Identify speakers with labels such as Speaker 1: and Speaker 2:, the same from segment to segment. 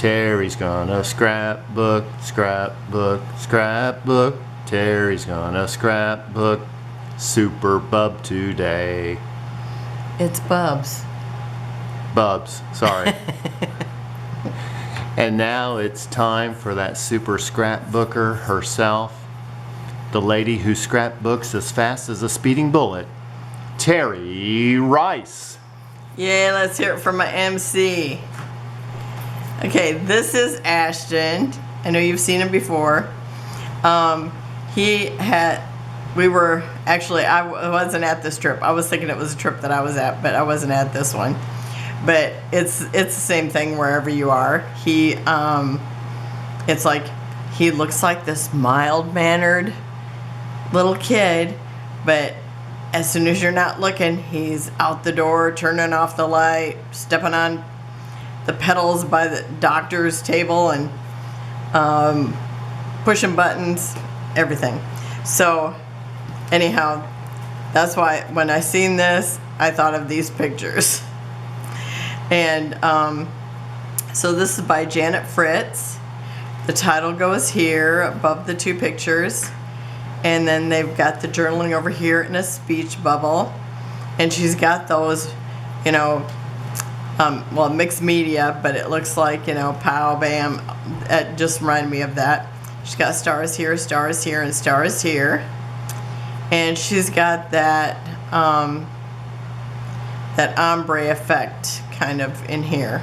Speaker 1: Terry's gonna scrapbook, scrapbook, scrapbook. Terry's gonna scrapbook. Super Bub today.
Speaker 2: It's Bubs.
Speaker 1: Bubs, sorry. And now it's time for that super scrapbooker herself, the lady who scrapbooks as fast as a speeding bullet, Terry Rice.
Speaker 2: Yay, let's hear it from my MC. Okay, this is Ashton. I know you've seen him before. I wasn't at this trip. I was thinking it was a trip that I was at, but I wasn't at this one. But it's the same thing wherever you are. It's like he looks like this mild-mannered little kid, but as soon as you're not looking, he's out the door, turning off the light, stepping on the pedals by the doctor's table, and pushing buttons, everything. So anyhow, that's why when I seen this, I thought of these pictures. And so this is by Janet Fritz. The title goes here above the two pictures, and then they've got the journaling over here in a speech bubble, and she's got those, mixed media, but it looks like, pow, bam. It just reminded me of that. She's got stars here, and stars here. And she's got that ombre effect kind of in here.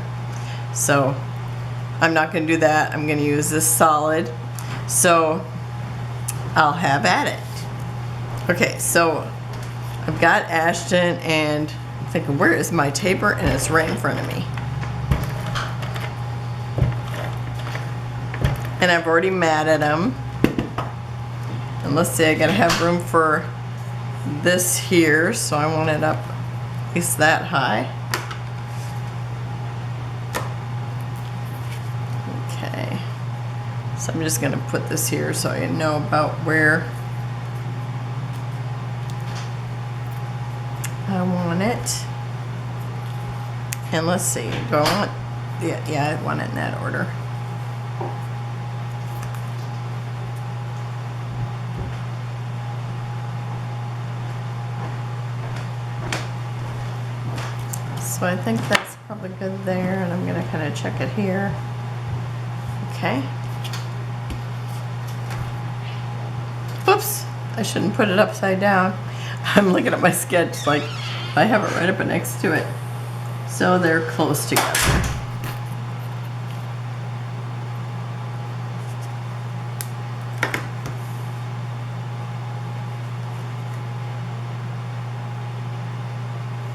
Speaker 2: So I'm not going to do that. I'm going to use this solid. So I'll have at it. Okay, so I've got Ashton, and I'm thinking, where is my taper? And it's right in front of me. And I've already matted them. And let's see, I gotta have room for this here, so I want it up at least that high. Okay. So I'm just gonna put this here so I know about where I want it. And let's see, do I want, yeah, I want it in that order. So I think that's probably good there, and I'm gonna kind of check it here. Okay. Oops, I shouldn't put it upside down. I'm looking at my sketch like I have it right up next to it. So they're close together.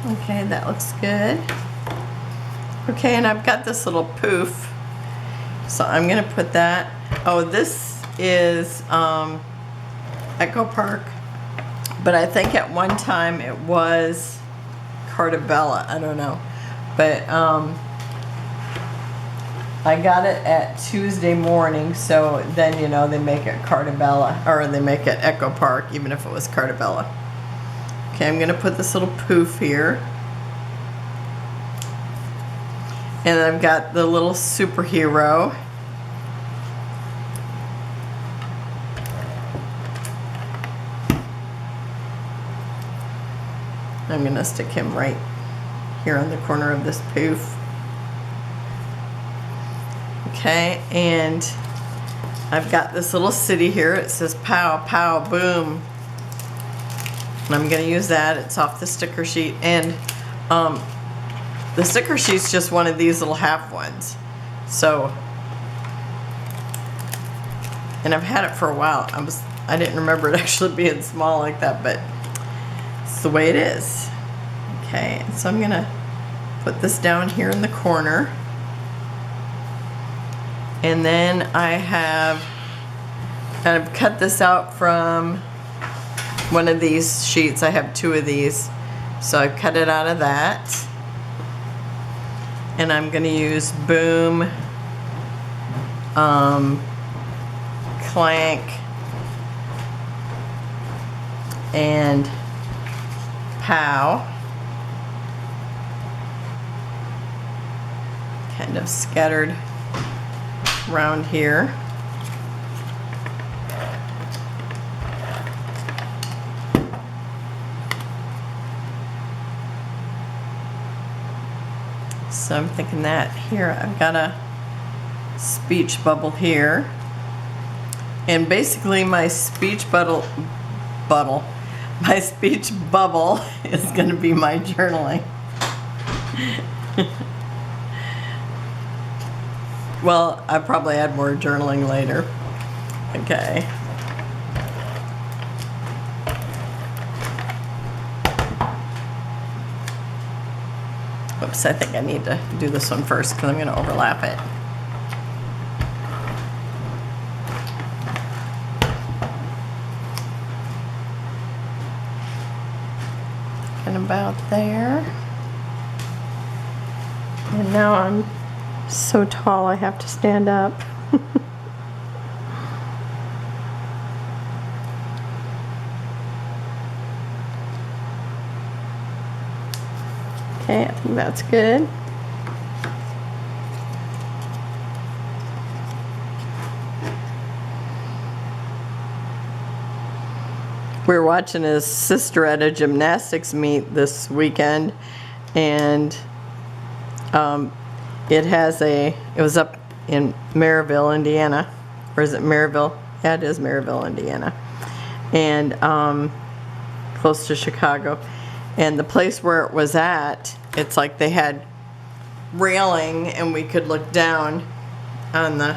Speaker 2: Okay, that looks good. Okay, and I've got this little poof. So I'm gonna put that. Oh, this is Echo Park. But I think at one time it was Cartabella. I don't know. But I got it at Tuesday morning, so then they make it Cartabella, or they make it Echo Park, even if it was Cartabella. Okay, I'm gonna put this little poof here. And I've got the little superhero. I'm gonna stick him right here on the corner of this poof. Okay, and I've got this little city here. It says pow, pow, boom. And I'm gonna use that. It's off the sticker sheet. And the sticker sheet's just one of these little half ones. So, and I've had it for a while. I didn't remember it actually being small like that, but it's the way it is. Okay, so I'm gonna put this down here in the corner. And then I've cut this out from one of these sheets. I have two of these. So I've cut it out of that. And I'm gonna use boom, clank, and pow. Kind of scattered around here. So I'm thinking that here I've got a speech bubble here. And basically my speech bubble is going to be my journaling. Well, I'll probably add more journaling later. Okay. Whoops, I think I need to do this one first because I'm going to overlap it. And about there. And now I'm so tall I have to stand up. Okay, I think that's good. We were watching his sister at a gymnastics meet this weekend, and it was up in Maryville, Indiana. Or is it Maryville? Yeah, it is Maryville, Indiana. And close to Chicago. And the place where it was at, it's like they had railing and we could look down on the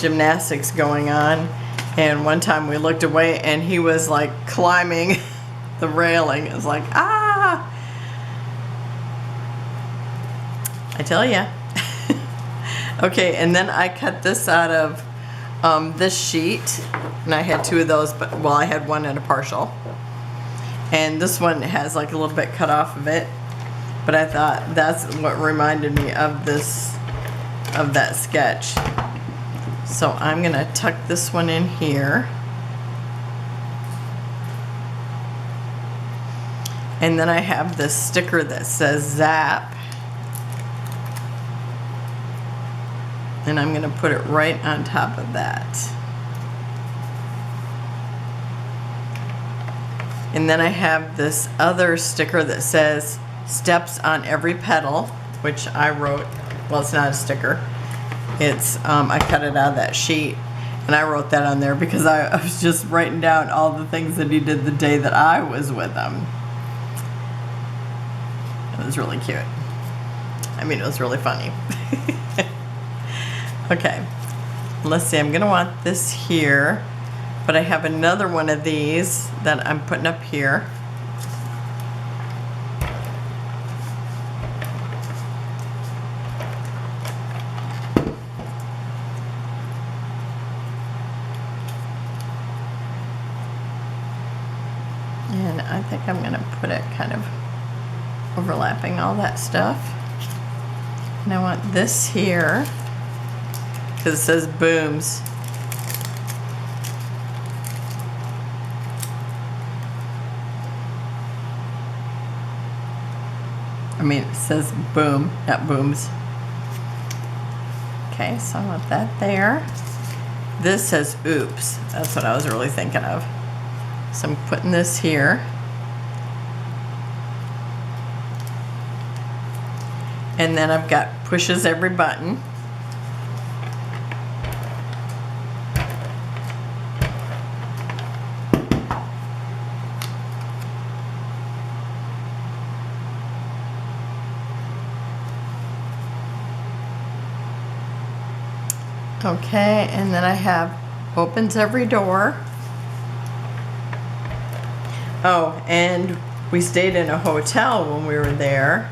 Speaker 2: gymnastics going on. And one time we looked away and he was like climbing the railing. It was like, ah! I tell ya. Okay, and then I cut this out of this sheet. And I had two of those, but well, I had one and a partial. And this one has like a little bit cut off of it. But I thought that's what reminded me of that sketch. So I'm gonna tuck this one in here. And then I have this sticker that says Zap. And I'm gonna put it right on top of that. And then I have this other sticker that says Steps on Every Petal, which I wrote. Well, it's not a sticker. It's, I cut it out of that sheet, and I wrote that on there because I was just writing down all the things that he did the day that I was with him. It was really cute. I mean, it was really funny. Okay, let's see, I'm gonna want this here, but I have another one of these that I'm putting up here. And I think I'm gonna put it kind of overlapping all that stuff. And I want this here, because it says Booms. I mean, it says Boom, not Booms. Okay, so I want that there. This says Oops. That's what I was really thinking of. So I'm putting this here. And then I've got Pushes Every Button. Okay, and then I have Opens Every Door. Oh, and we stayed in a hotel when we were there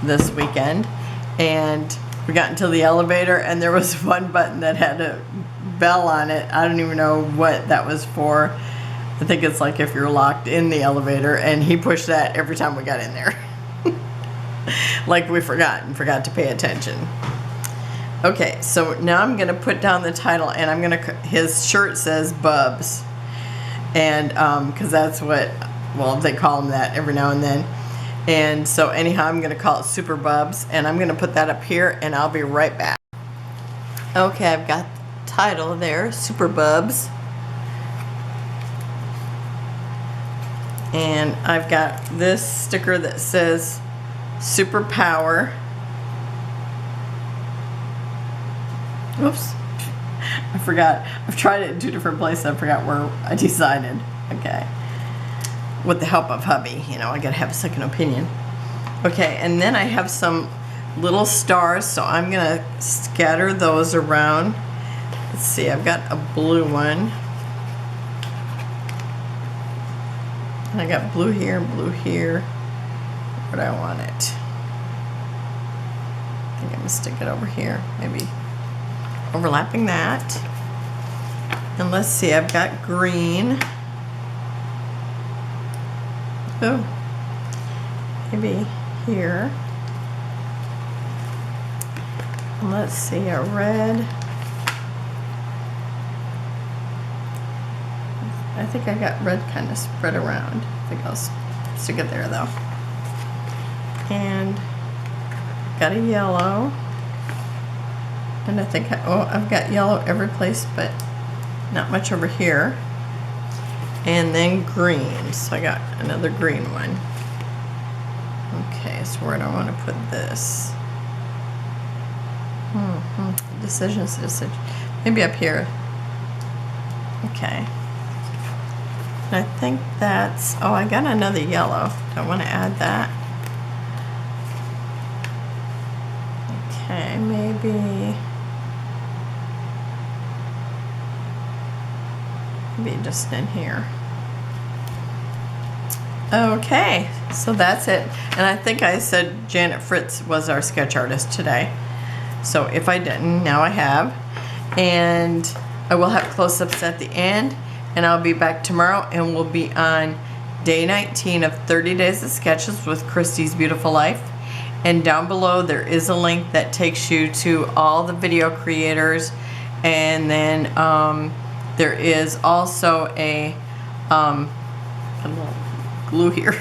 Speaker 2: this weekend, and we got into the elevator and there was one button that had a bell on it. I don't even know what that was for. I think it's like if you're locked in the elevator, and he pushed that every time we got in there. Like we forgot to pay attention. Okay, so now I'm gonna put down the title, and I'm gonna, his shirt says Bubs. And because that's what, well, they call him that every now and then. And so anyhow, I'm going to call it Super Bubs, and I'm going to put that up here, and I'll be right back. Okay, I've got the title there, Super Bubs. And I've got this sticker that says Super Power. Oops. I forgot. I've tried it in 2 different places. I forgot where I decided. Okay. With the help of hubby, you know, I gotta have a second opinion. Okay, and then I have some little stars, so I'm gonna scatter those around. Let's see, I've got a blue one. And I got blue here and blue here. Where do I want it? I think I'm gonna stick it over here, maybe overlapping that. And let's see, I've got green. Oh, maybe here. And let's see, a red. I think I got red kind of spread around. I think I'll stick it there though. And got a yellow. And I think, I've got yellow every place, but not much over here. And then green, so I got another green one. Okay, so where do I want to put this? Decisions. Maybe up here. Okay. And I think that's, I got another yellow. Do I want to add that? Okay, maybe just in here. Okay, so that's it. And I think I said Janet Fritz was our sketch artist today. So if I didn't, now I have. And I will have close-ups at the end. And I'll be back tomorrow, and we'll be on day 19 of 30 Days of Sketches with Christy's Beautiful Life. And down below there is a link that takes you to all the video creators. And then there is also a little glue here.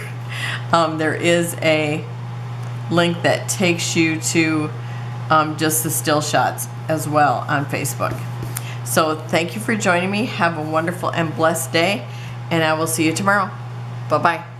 Speaker 2: There is a link that takes you to just the still shots as well on Facebook. So thank you for joining me. Have a wonderful and blessed day, and I will see you tomorrow. Bye-bye.